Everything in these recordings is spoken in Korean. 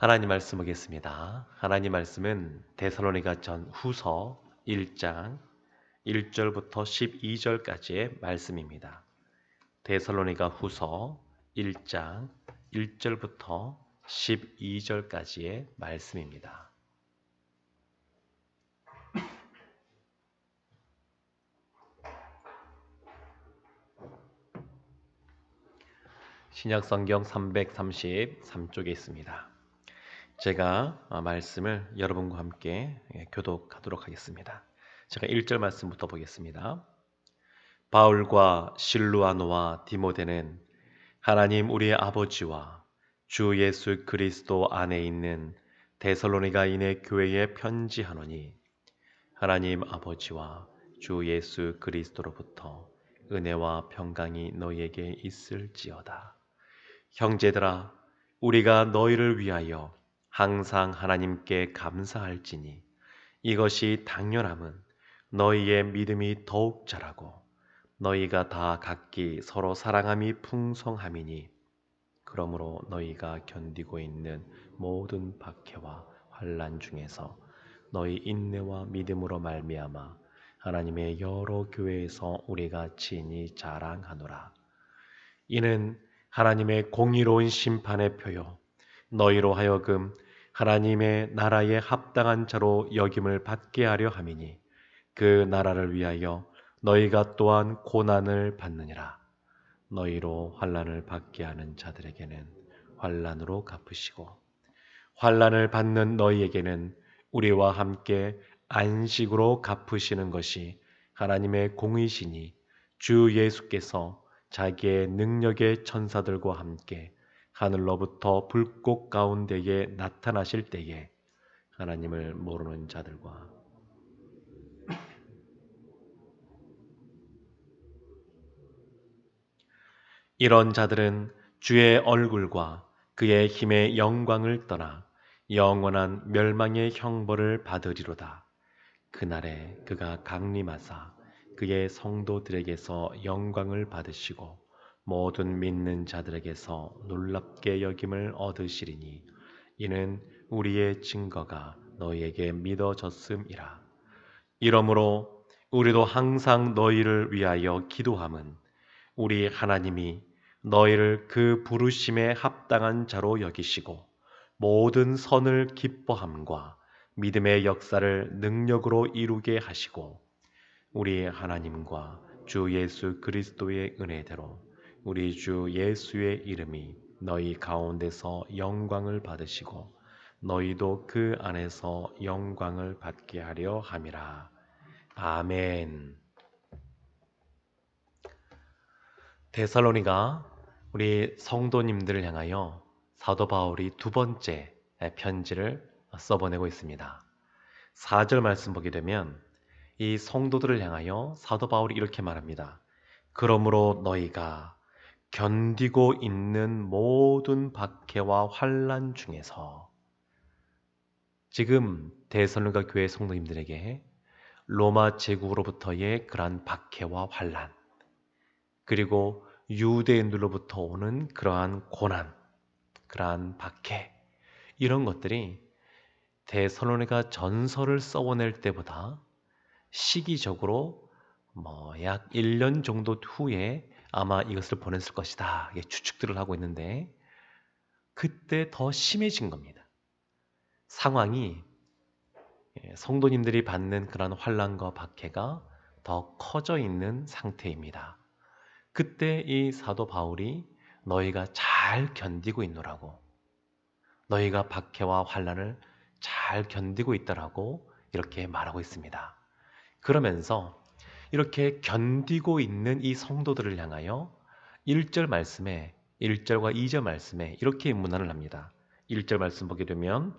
하나님 말씀 보겠습니다. 하나님 말씀은 데살로니가 전 후서 1장 1절부터 12절까지의 말씀입니다. 데살로니가 후서 1장 1절부터 12절까지의 말씀입니다. 신약성경 333쪽에 있습니다. 제가 말씀을 여러분과 함께 교독하도록 하겠습니다. 제가 1절 말씀부터 보겠습니다. 바울과 실루아노와 디모데는 하나님 우리의 아버지와 주 예수 그리스도 안에 있는 데살로니가인의 교회에 편지하노니 하나님 아버지와 주 예수 그리스도로부터 은혜와 평강이 너희에게 있을지어다. 형제들아, 우리가 너희를 위하여 항상 하나님께 감사할지니 이것이 당연함은 너희의 믿음이 더욱 자라고 너희가 다 각기 서로 사랑함이 풍성함이니 그러므로 너희가 견디고 있는 모든 박해와 환난 중에서 너희 인내와 믿음으로 말미암아 하나님의 여러 교회에서 우리가 친히 자랑하노라. 이는 하나님의 공의로운 심판의 표요 너희로 하여금 하나님의 나라에 합당한 자로 여김을 받게 하려 함이니 그 나라를 위하여 너희가 또한 고난을 받느니라. 너희로 환난을 받게 하는 자들에게는 환난으로 갚으시고 환난을 받는 너희에게는 우리와 함께 안식으로 갚으시는 것이 하나님의 공의시니 주 예수께서 자기의 능력의 천사들과 함께 하늘로부터 불꽃 가운데에 나타나실 때에 하나님을 모르는 자들과 이런 자들은 주의 얼굴과 그의 힘의 영광을 떠나 영원한 멸망의 형벌을 받으리로다. 그날에 그가 강림하사 그의 성도들에게서 영광을 받으시고 모든 믿는 자들에게서 놀랍게 여김을 얻으시리니 이는 우리의 증거가 너희에게 믿어졌음이라. 이러므로 우리도 항상 너희를 위하여 기도함은 우리 하나님이 너희를 그 부르심에 합당한 자로 여기시고 모든 선을 기뻐함과 믿음의 역사를 능력으로 이루게 하시고 우리 하나님과 주 예수 그리스도의 은혜대로 우리 주 예수의 이름이 너희 가운데서 영광을 받으시고 너희도 그 안에서 영광을 받게 하려 함이라. 아멘. 데살로니가 우리 성도님들을 향하여 사도 바울이 두 번째 편지를 써보내고 있습니다. 4절 말씀 보게 되면 이 성도들을 향하여 사도 바울이 이렇게 말합니다. 그러므로 너희가 견디고 있는 모든 박해와 환난 중에서 지금 데살로니가 교회 성도님들에게 로마 제국으로부터의 그러한 박해와 환난 그리고 유대인들로부터 오는 그러한 고난, 그러한 박해 이런 것들이 데살로니가 전서를 써보낼 때보다 시기적으로 약 1년 정도 후에 아마 이것을 보냈을 것이다. 추측들을 하고 있는데 그때 더 심해진 겁니다. 상황이 성도님들이 받는 그런 환난과 박해가 더 커져 있는 상태입니다. 그때 이 사도 바울이 너희가 잘 견디고 있노라고 너희가 박해와 환난을 잘 견디고 있다라고 이렇게 말하고 있습니다. 그러면서 이렇게 견디고 있는 이 성도들을 향하여 1절 말씀에 1절과 2절 말씀에 이렇게 문안을 합니다. 1절 말씀 보게 되면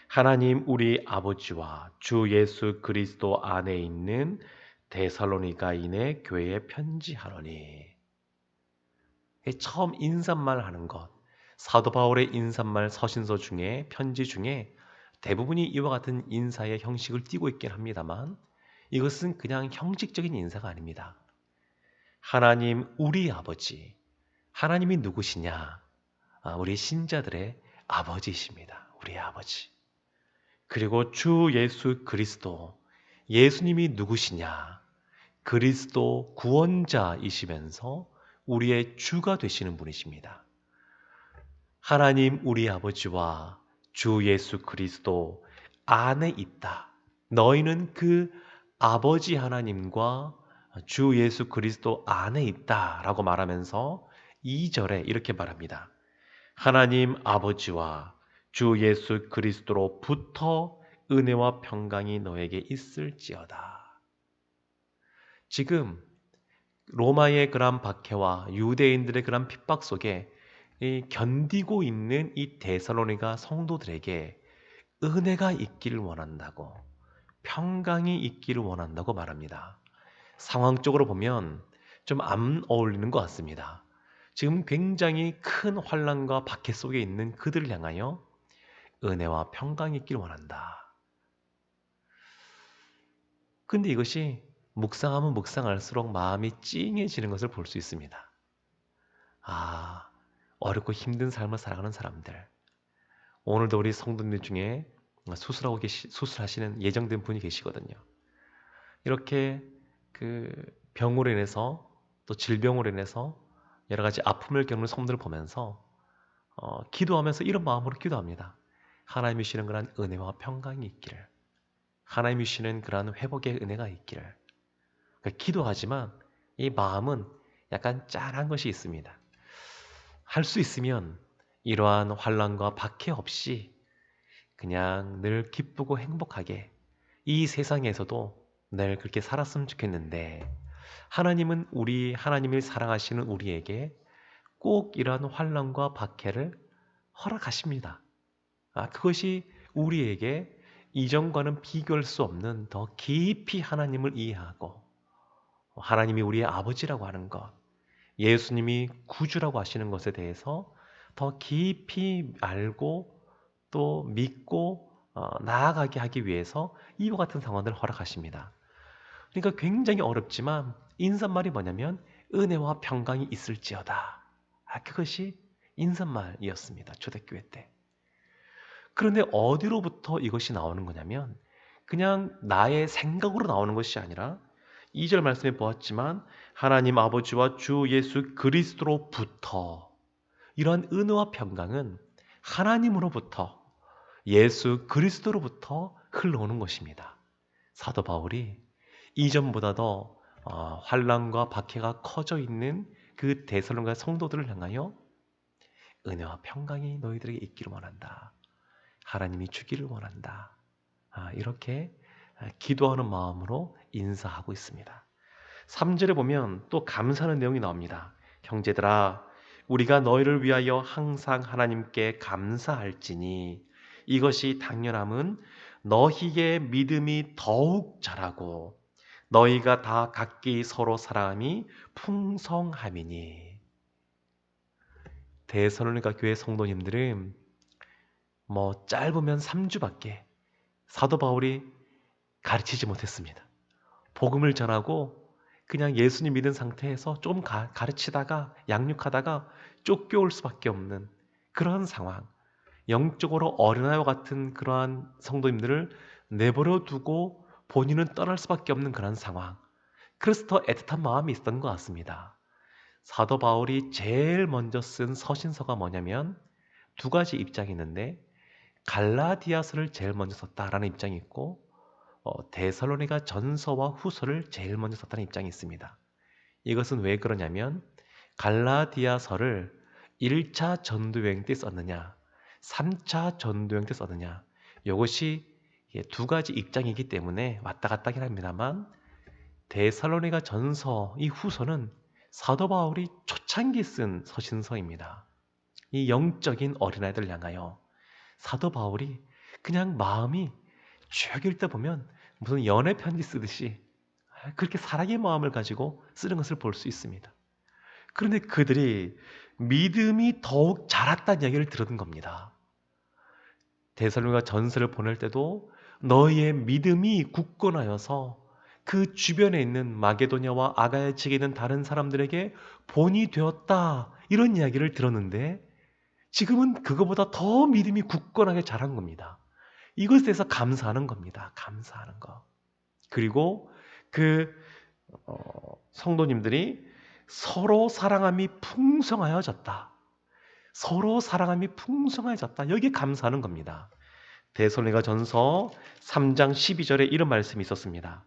하나님 우리 아버지와 주 예수 그리스도 안에 있는 데살로니가인의 교회에 편지하노니 처음 인사말 하는 것 사도 바울의 인사말 서신서 중에 편지 중에 대부분이 이와 같은 인사의 형식을 띠고 있긴 합니다만 이것은 그냥 형식적인 인사가 아닙니다. 하나님 우리 아버지 하나님이 누구시냐? 우리 신자들의 아버지이십니다. 우리의 아버지. 그리고 주 예수 그리스도, 예수님이 누구시냐? 그리스도 구원자이시면서 우리의 주가 되시는 분이십니다. 하나님 우리 아버지와 주 예수 그리스도 안에 있다. 너희는 그 아버지 하나님과 주 예수 그리스도 안에 있다 라고 말하면서 2절에 이렇게 말합니다. 하나님 아버지와 주 예수 그리스도로부터 은혜와 평강이 너에게 있을지어다. 지금 로마의 그런 박해와 유대인들의 그런 핍박 속에 견디고 있는 이 데살로니가 성도들에게 은혜가 있기를 원한다고, 평강이 있기를 원한다고 말합니다. 상황적으로 보면 좀 안 어울리는 것 같습니다. 지금 굉장히 큰 환난과 박해 속에 있는 그들을 향하여 은혜와 평강이 있기를 원한다. 근데 이것이 묵상하면 묵상할수록 마음이 찡해지는 것을 볼 수 있습니다. 아, 어렵고 힘든 삶을 살아가는 사람들. 오늘도 우리 성도님 중에 수술하시는 예정된 분이 계시거든요. 이렇게 그 병으로 인해서 또 질병으로 인해서 여러 가지 아픔을 겪는 성도들을 보면서 기도하면서 이런 마음으로 기도합니다. 하나님이 주시는 그러한 은혜와 평강이 있기를, 하나님이 주시는 그러한 회복의 은혜가 있기를. 그러니까 기도하지만 이 마음은 약간 짠한 것이 있습니다. 할 수 있으면 이러한 환난과 박해 없이 그냥 늘 기쁘고 행복하게 이 세상에서도 늘 그렇게 살았으면 좋겠는데, 하나님은 하나님을 사랑하시는 우리에게 꼭 이러한 환난과 박해를 허락하십니다. 그것이 우리에게 이전과는 비교할 수 없는 더 깊이 하나님을 이해하고, 하나님이 우리의 아버지라고 하는 것, 예수님이 구주라고 하시는 것에 대해서 더 깊이 알고 또 믿고 나아가게 하기 위해서 이와 같은 상황들을 허락하십니다. 그러니까 굉장히 어렵지만 인사말이 뭐냐면 은혜와 평강이 있을지어다. 그것이 인사말이었습니다. 초대교회 때. 그런데 어디로부터 이것이 나오는 거냐면 그냥 나의 생각으로 나오는 것이 아니라 2절 말씀에 보았지만 하나님 아버지와 주 예수 그리스도로부터, 이러한 은혜와 평강은 하나님으로부터, 예수 그리스도로부터 흘러오는 것입니다. 사도 바울이 이전보다 더 환난과 박해가 커져 있는 그 데살로니가 성도들을 향하여 은혜와 평강이 너희들에게 있기를 원한다. 하나님이 주기를 원한다. 이렇게 기도하는 마음으로 인사하고 있습니다. 3절에 보면 또 감사하는 내용이 나옵니다. 형제들아, 우리가 너희를 위하여 항상 하나님께 감사할지니 이것이 당연함은 너희의 믿음이 더욱 자라고 너희가 다 각기 서로 사랑함이 풍성함이니. 데살로니가 교회 성도님들은 짧으면 3주밖에 사도 바울이 가르치지 못했습니다. 복음을 전하고 그냥 예수님 믿은 상태에서 조금 가르치다가 양육하다가 쫓겨올 수밖에 없는 그러한 상황, 영적으로 어린아이와 같은 그러한 성도님들을 내버려 두고 본인은 떠날 수밖에 없는 그런 상황. 그래서 더 애틋한 마음이 있었던 것 같습니다. 사도 바울이 제일 먼저 쓴 서신서가 뭐냐면 두 가지 입장이 있는데, 갈라디아서를 제일 먼저 썼다라는 입장이 있고 데살로니가 전서와 후서를 제일 먼저 썼다는 입장이 있습니다. 이것은 왜 그러냐면 갈라디아서를 1차 전도여행 때 썼느냐 3차 전도여행 때 썼느냐, 이것이 두 가지 입장이기 때문에 왔다 갔다 하긴 합니다만, 데살로니가 전서 이 후서는 사도 바울이 초창기 쓴 서신서입니다. 이 영적인 어린아이들 향하여 사도 바울이 그냥 마음이 쭉 읽다 보면 무슨 연애 편지 쓰듯이 그렇게 사랑의 마음을 가지고 쓰는 것을 볼 수 있습니다. 그런데 그들이 믿음이 더욱 자랐다는 이야기를 들은 겁니다. 데살로니가 전서를 보낼 때도 너희의 믿음이 굳건하여서 그 주변에 있는 마게도냐와 아가야 지역에 있는 다른 사람들에게 본이 되었다, 이런 이야기를 들었는데, 지금은 그거보다 더 믿음이 굳건하게 자란 겁니다. 이것에 대해서 감사하는 겁니다. 감사하는 거. 그리고 그 성도님들이 서로 사랑함이 풍성하여졌다. 서로 사랑함이 풍성해졌다. 여기에 감사하는 겁니다. 데살로니가 전서 3장 12절에 이런 말씀이 있었습니다.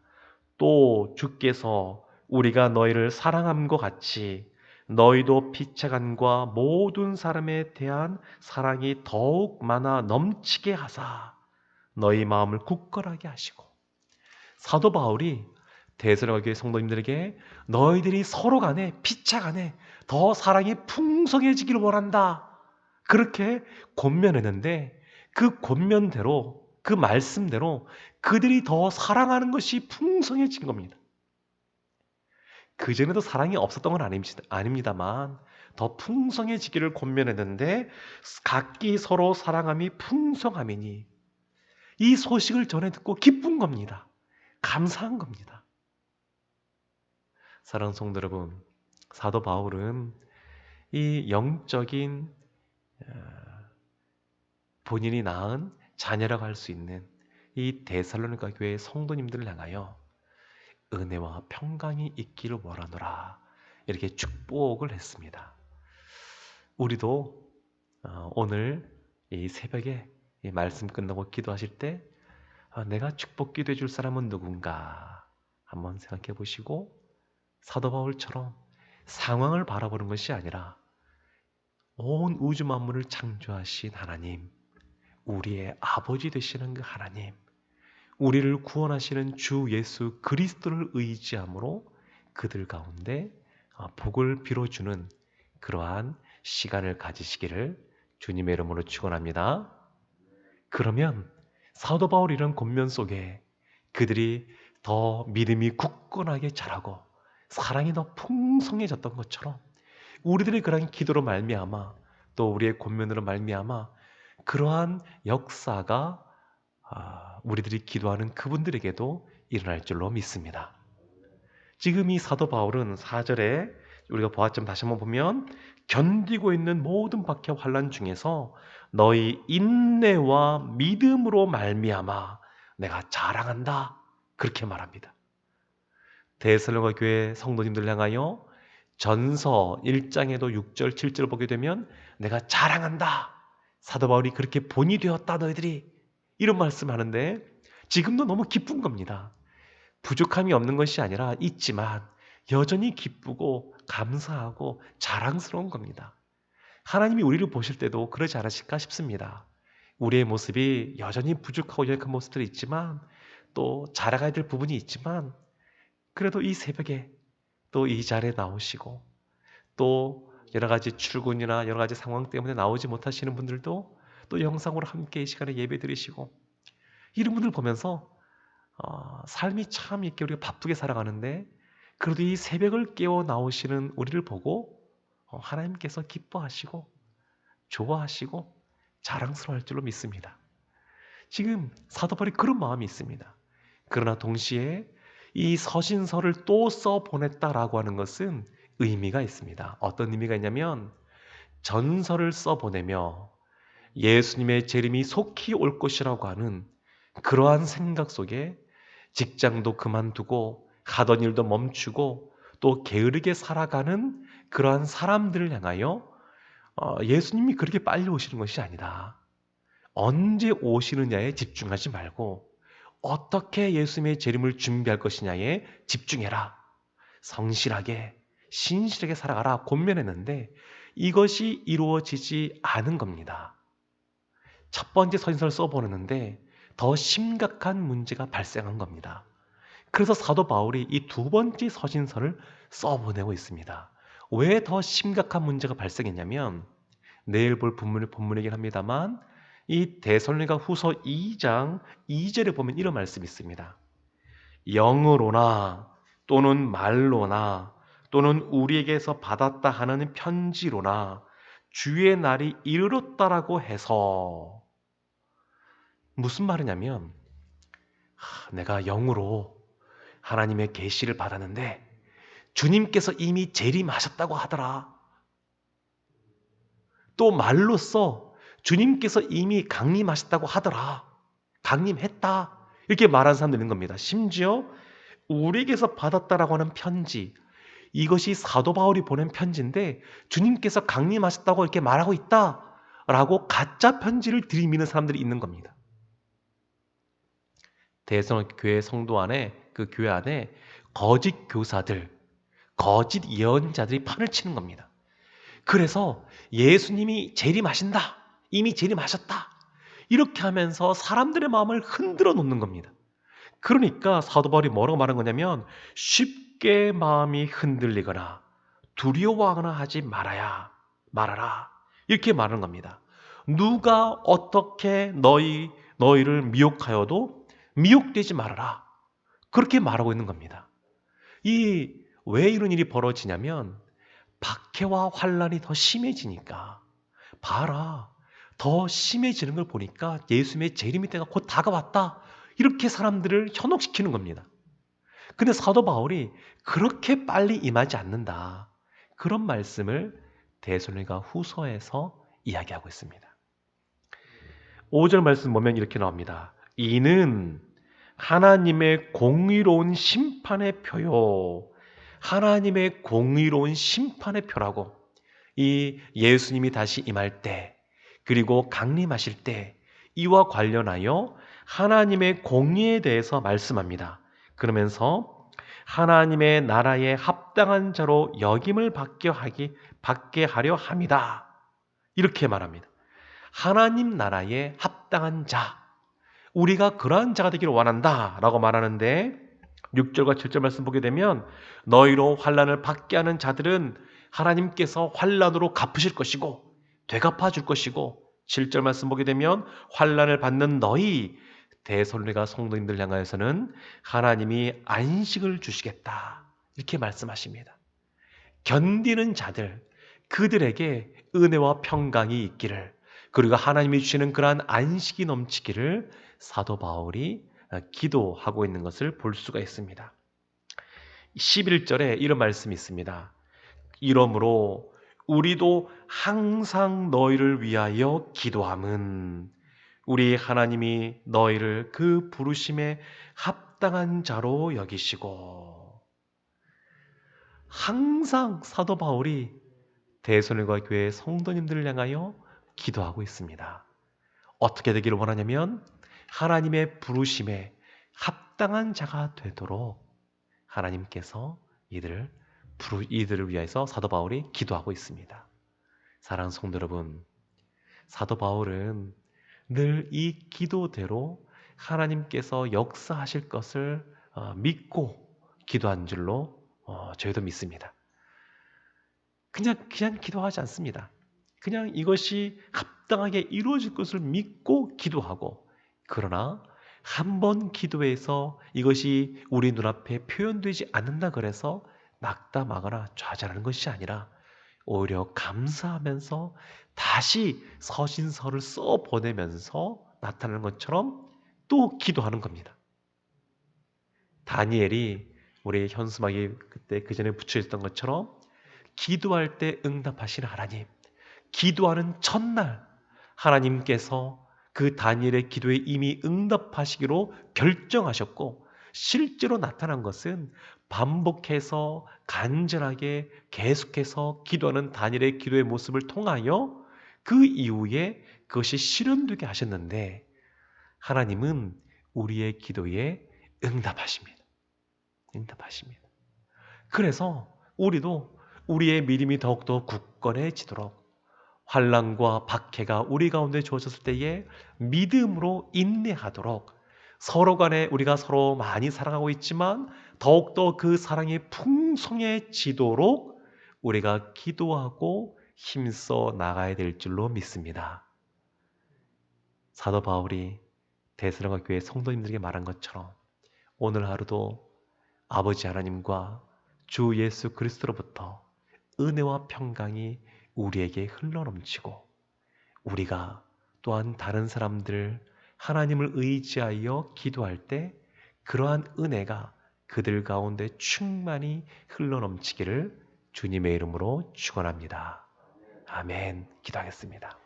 또 주께서 우리가 너희를 사랑함과 같이 너희도 피차간과 모든 사람에 대한 사랑이 더욱 많아 넘치게 하사 너희 마음을 굳건하게 하시고, 사도 바울이 데살로니가 교회 성도님들에게 너희들이 서로 간에 피차간에 더 사랑이 풍성해지기를 원한다, 그렇게 권면했는데, 그 권면대로, 그 말씀대로 그들이 더 사랑하는 것이 풍성해진 겁니다. 그전에도 사랑이 없었던 건 아닙니다만 더 풍성해지기를 권면했는데, 각기 서로 사랑함이 풍성함이니 이 소식을 전해 듣고 기쁜 겁니다. 감사한 겁니다. 사랑하는 성도 여러분, 사도 바울은 이 영적인 본인이 낳은 자녀라고 할 수 있는 이 데살로니가 교회의 성도님들을 향하여 은혜와 평강이 있기를 원하노라, 이렇게 축복을 했습니다. 우리도 오늘 이 새벽에 이 말씀 끝나고 기도하실 때 내가 축복 기도해 줄 사람은 누군가 한번 생각해 보시고, 사도 바울처럼 상황을 바라보는 것이 아니라 온 우주 만물을 창조하신 하나님, 우리의 아버지 되시는 그 하나님, 우리를 구원하시는 주 예수 그리스도를 의지함으로 그들 가운데 복을 빌어주는 그러한 시간을 가지시기를 주님의 이름으로 축원합니다. 그러면 사도 바울 이런 권면 속에 그들이 더 믿음이 굳건하게 자라고 사랑이 더 풍성해졌던 것처럼, 우리들의 그러한 기도로 말미암아, 또 우리의 권면으로 말미암아 그러한 역사가 우리들이 기도하는 그분들에게도 일어날 줄로 믿습니다. 지금 이 사도 바울은 4절에 우리가 보았지만 다시 한번 보면, 견디고 있는 모든 박해와 환난 중에서 너희 인내와 믿음으로 말미암아 내가 자랑한다, 그렇게 말합니다. 데살로니가 교회 성도님들 향하여 전서 1장에도 6절 7절 보게 되면 내가 자랑한다, 사도 바울이 그렇게 본이 되었다 너희들이, 이런 말씀하는데 지금도 너무 기쁜 겁니다. 부족함이 없는 것이 아니라 있지만 여전히 기쁘고 감사하고 자랑스러운 겁니다. 하나님이 우리를 보실 때도 그러지 않으실까 싶습니다. 우리의 모습이 여전히 부족하고 연약한 모습들이 있지만, 또 자라가야 될 부분이 있지만, 그래도 이 새벽에 또 이 자리에 나오시고, 또 여러 가지 출근이나 여러 가지 상황 때문에 나오지 못하시는 분들도 또 영상으로 함께 이 시간에 예배 드리시고, 이런 분들 보면서 삶이 참 이렇게 우리가 바쁘게 살아가는데 그래도 이 새벽을 깨워 나오시는 우리를 보고 하나님께서 기뻐하시고 좋아하시고 자랑스러워할 줄로 믿습니다. 지금 사도 바울이 그런 마음이 있습니다. 그러나 동시에 이 서신서를 또 써보냈다라고 하는 것은 의미가 있습니다. 어떤 의미가 있냐면, 전서를 써보내며 예수님의 재림이 속히 올 것이라고 하는 그러한 생각 속에 직장도 그만두고 하던 일도 멈추고 또 게으르게 살아가는 그러한 사람들을 향하여 예수님이 그렇게 빨리 오시는 것이 아니다, 언제 오시느냐에 집중하지 말고 어떻게 예수님의 재림을 준비할 것이냐에 집중해라, 성실하게 신실하게 살아가라 권면했는데 이것이 이루어지지 않은 겁니다. 첫 번째 서신서를 써보냈는데 더 심각한 문제가 발생한 겁니다. 그래서 사도 바울이 이 두 번째 서신서를 써보내고 있습니다. 왜 더 심각한 문제가 발생했냐면, 내일 볼 본문이긴 합니다만 이 데살로니가 후서 2장 2절에 보면 이런 말씀이 있습니다. 영으로나 또는 말로나 또는 우리에게서 받았다 하는 편지로나 주의 날이 이르렀다라고 해서, 무슨 말이냐면 내가 영으로 하나님의 계시를 받았는데 주님께서 이미 재림하셨다고 하더라. 또 말로써 주님께서 이미 강림하셨다고 하더라. 강림했다. 이렇게 말하는 사람도 있는 겁니다. 심지어 우리에게서 받았다라고 하는 편지, 이것이 사도 바울이 보낸 편지인데 주님께서 강림하셨다고 이렇게 말하고 있다라고 가짜 편지를 들이미는 사람들이 있는 겁니다. 대성교 교회 성도 안에, 그 교회 안에 거짓 교사들, 거짓 예언자들이 판을 치는 겁니다. 그래서 예수님이 재림하신다, 이미 재림하셨다, 이렇게 하면서 사람들의 마음을 흔들어 놓는 겁니다. 그러니까 사도 바울이 뭐라고 말한 거냐면, 쉽게 마음이 흔들리거나 두려워하거나 하지 말아라, 이렇게 말하는 겁니다. 누가 어떻게 너희를 미혹하여도 미혹되지 말아라, 그렇게 말하고 있는 겁니다. 왜 이런 일이 벌어지냐면, 박해와 환란이 더 심해지니까. 봐라, 더 심해지는 걸 보니까 예수님의 재림의 때가 곧 다가왔다, 이렇게 사람들을 현혹시키는 겁니다. 근데 사도 바울이 그렇게 빨리 임하지 않는다, 그런 말씀을 데살로니가 후서에서 이야기하고 있습니다. 5절 말씀 보면 이렇게 나옵니다. 이는 하나님의 공의로운 심판의 표요. 하나님의 공의로운 심판의 표라고. 이 예수님이 다시 임할 때, 그리고 강림하실 때, 이와 관련하여 하나님의 공의에 대해서 말씀합니다. 그러면서 하나님의 나라에 합당한 자로 역임을 받게 하려 함이다, 이렇게 말합니다. 하나님 나라에 합당한 자, 우리가 그러한 자가 되기를 원한다 라고 말하는데, 6절과 7절 말씀 보게 되면, 너희로 환난을 받게 하는 자들은 하나님께서 환난으로 갚으실 것이고 되갚아 줄 것이고, 7절 말씀 보게 되면 환난을 받는 너희 데살로니가 성도님들 향하여서는 하나님이 안식을 주시겠다, 이렇게 말씀하십니다. 견디는 자들, 그들에게 은혜와 평강이 있기를, 그리고 하나님이 주시는 그러한 안식이 넘치기를 사도 바울이 기도하고 있는 것을 볼 수가 있습니다. 11절에 이런 말씀이 있습니다. 이러므로 우리도 항상 너희를 위하여 기도함은 우리 하나님이 너희를 그 부르심에 합당한 자로 여기시고. 항상 사도 바울이 데살로니가 교회 성도님들을 향하여 기도하고 있습니다. 어떻게 되기를 원하냐면, 하나님의 부르심에 합당한 자가 되도록 하나님께서 이들을 위해서 사도 바울이 기도하고 있습니다. 사랑하는 성도 여러분, 사도 바울은 늘 이 기도대로 하나님께서 역사하실 것을 믿고 기도한 줄로 저희도 믿습니다. 그냥 기도하지 않습니다. 그냥 이것이 합당하게 이루어질 것을 믿고 기도하고, 그러나 한 번 기도해서 이것이 우리 눈앞에 표현되지 않는다 그래서 낙담하거나 좌절하는 것이 아니라, 오히려 감사하면서 다시 서신서를 써 보내면서 나타나는 것처럼 또 기도하는 겁니다. 다니엘이 우리 현수막이 그때 그 전에 붙여 있던 것처럼, 기도할 때 응답하시는 하나님, 기도하는 첫날 하나님께서 그 다니엘의 기도에 이미 응답하시기로 결정하셨고, 실제로 나타난 것은 반복해서 간절하게 계속해서 기도하는 다니엘의 기도의 모습을 통하여 그 이후에 그것이 실현되게 하셨는데, 하나님은 우리의 기도에 응답하십니다. 그래서 우리도 우리의 믿음이 더욱더 굳건해지도록, 환난과 박해가 우리 가운데 주어졌을 때에 믿음으로 인내하도록, 서로 간에 우리가 서로 많이 사랑하고 있지만 더욱더 그 사랑이 풍성해지도록 우리가 기도하고 힘써 나가야 될 줄로 믿습니다. 사도 바울이 데살로니가 교회 성도님들에게 말한 것처럼, 오늘 하루도 아버지 하나님과 주 예수 그리스도로부터 은혜와 평강이 우리에게 흘러넘치고, 우리가 또한 다른 사람들 하나님을 의지하여 기도할 때 그러한 은혜가 그들 가운데 충만히 흘러넘치기를 주님의 이름으로 축원합니다. 아멘. 기도하겠습니다.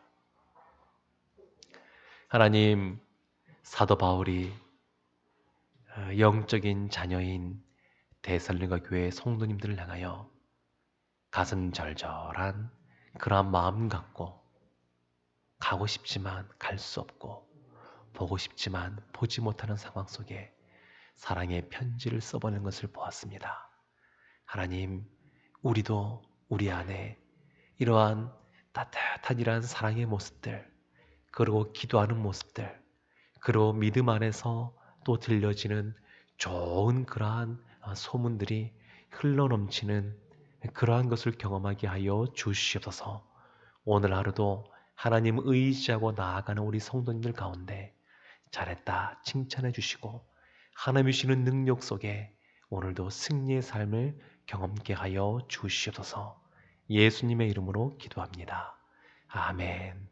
하나님, 사도 바울이 영적인 자녀인 데살로니가 교회 성도님들을 향하여 가슴 절절한 그러한 마음 갖고 가고 싶지만 갈 수 없고 보고 싶지만 보지 못하는 상황 속에 사랑의 편지를 써보낸 것을 보았습니다. 하나님, 우리도 우리 안에 이러한 따뜻한 이러한 사랑의 모습들, 그리고 기도하는 모습들, 그리고 믿음 안에서 또 들려지는 좋은 그러한 소문들이 흘러넘치는 그러한 것을 경험하게 하여 주시옵소서. 오늘 하루도 하나님 의지하고 나아가는 우리 성도님들 가운데 잘했다 칭찬해 주시고 하나님이 주시는 능력 속에 오늘도 승리의 삶을 경험케 하여 주시옵소서. 예수님의 이름으로 기도합니다. 아멘.